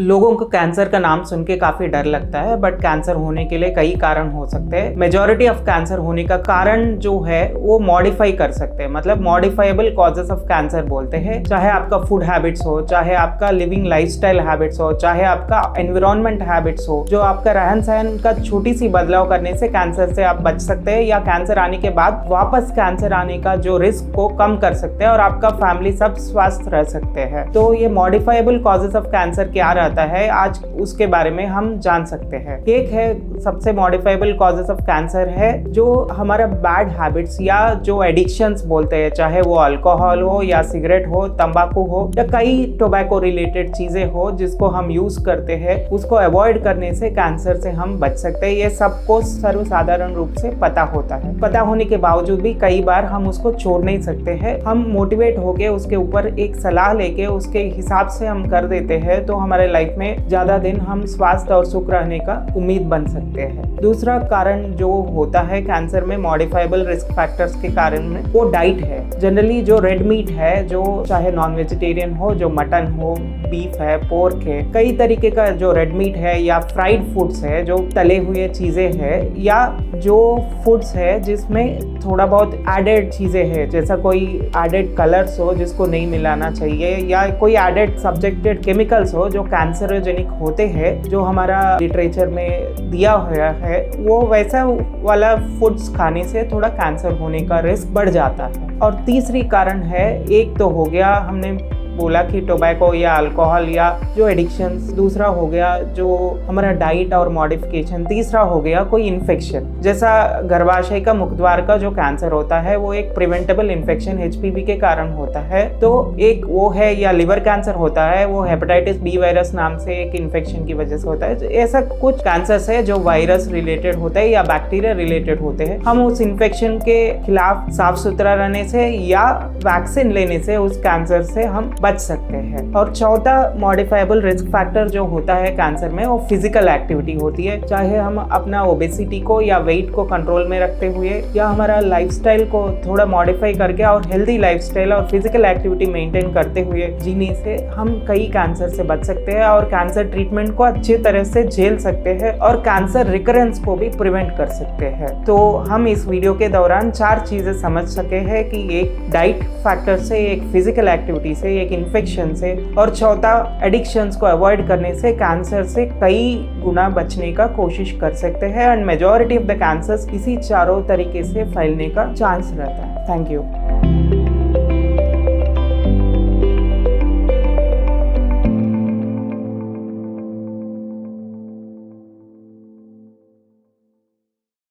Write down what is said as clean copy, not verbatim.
लोगों को कैंसर का नाम सुन के काफी डर लगता है, बट कैंसर होने के लिए कई कारण हो सकते हैं। मेजॉरिटी ऑफ कैंसर होने का कारण जो है वो मॉडिफाई कर सकते हैं, मतलब मॉडिफाइबल कॉजेस ऑफ कैंसर बोलते हैं। चाहे आपका फूड हैबिट्स हो, चाहे आपका लिविंग लाइफस्टाइल हैबिट्स हो, चाहे आपका एनवायरनमेंट हैबिट्स हो, जो आपका रहन सहन का छोटी सी बदलाव करने से कैंसर से आप बच सकते हैं, या कैंसर आने के बाद वापस कैंसर आने का जो रिस्क को कम कर सकते हैं और आपका फैमिली सब स्वस्थ रह सकते हैं। तो ये मॉडिफाइबल कॉजेस ऑफ कैंसर क्या रहता है, आज उसके बारे में हम जान सकते हैं। एक है सबसे मॉडिफाइबल कॉजेस ऑफ कैंसर है जो हमारा बैड हैबिट्स या जो एडिक्शंस बोलते हैं, चाहे वो अल्कोहल हो या सिगरेट हो, तंबाकू हो या कई टोबैको रिलेटेड चीजें हो जिसको हम यूज करते हैं, उसको अवॉइड करने से कैंसर से हम बच सकते हैं। ये सबको सर्वसाधारण रूप से पता होता है। पता होने के बावजूद भी कई बार हम उसको छोड़ नहीं सकते हैं। हम मोटिवेट होके उसके ऊपर एक सलाह लेके उसके हिसाब से हम कर देते हैं तो हमारे लाइफ में ज्यादा दिन हम स्वास्थ्य और सुख रहने का उम्मीद बन सकते हैं। दूसरा कारण जो होता है कैंसर में मॉडिफाइबल रिस्क फैक्टर्स के कारण में, वो डाइट है। जनरली जो रेड मीट है, जो चाहे नॉन वेजिटेरियन हो, जो मटन हो, बीफ है, पोर्क है, कई तरीके का जो रेड मीट है, या फ्राइड फूड्स है, जो तले हुए चीजें हैं, या जो फूड्स है जिसमें थोड़ा बहुत एडेड चीजें हैं, जैसा कोई एडेड कलर्स हो जिसको नहीं मिलाना चाहिए, या कोई एडेड सब्जेक्टेड केमिकल्स हो जो कैंसरोजेनिक होते हैं, जो हमारा लिटरेचर में दिया हुआ है, वो वैसा वाला फूड्स खाने से थोड़ा कैंसर होने का रिस्क बढ़ जाता है। और तीसरी कारण है, एक तो हो गया हमने बोला कि टोबैको या अल्कोहल या जो एडिक्शंस, दूसरा हो गया जो हमारा डाइट और मॉडिफिकेशन, तीसरा हो गया कोई इन्फेक्शन, जैसा गर्भाशय का मुखद्वार का जो कैंसर होता है वो एक प्रिवेंटेबल इन्फेक्शन एचपीवी के कारण होता है। तो एक वो है, या लिवर कैंसर होता है, वो हेपेटाइटिस बी वायरस नाम से एक इन्फेक्शन की वजह से होता है। ऐसा कुछ कैंसर्स है जो वायरस रिलेटेड होते हैं या बैक्टीरिया रिलेटेड होते हैं। हम उस इन्फेक्शन के खिलाफ साफ सुथरा रहने से या वैक्सीन लेने से उस कैंसर से हम बच सकते हैं। और चौथा मॉडिफाइबल रिस्क फैक्टर जो होता है कैंसर में, वो फिजिकल एक्टिविटी होती है। चाहे हम अपना ओबेसिटी को या वेट को कंट्रोल में रखते हुए, या हमारा लाइफस्टाइल को थोड़ा मॉडिफाई करके और हेल्दी लाइफस्टाइल और फिजिकल एक्टिविटी मेंटेन करते हुए जीने से हम कई कैंसर से बच सकते हैं और कैंसर ट्रीटमेंट को अच्छी तरह से झेल सकते हैं और कैंसर रिकरेंस को भी प्रिवेंट कर सकते हैं। तो हम इस वीडियो के दौरान 4 चीजें समझ सके हैं कि एक डाइट फैक्टर से, एक फिजिकल एक्टिविटी से, एक इन्फेक्शन से, और चौथा एडिक्शंस को अवॉइड करने से कैंसर से कई गुना बचने का कोशिश कर सकते हैं। And majority of the cancers इसी चारों तरीके से फैलने का चांस रहता है। Thank you.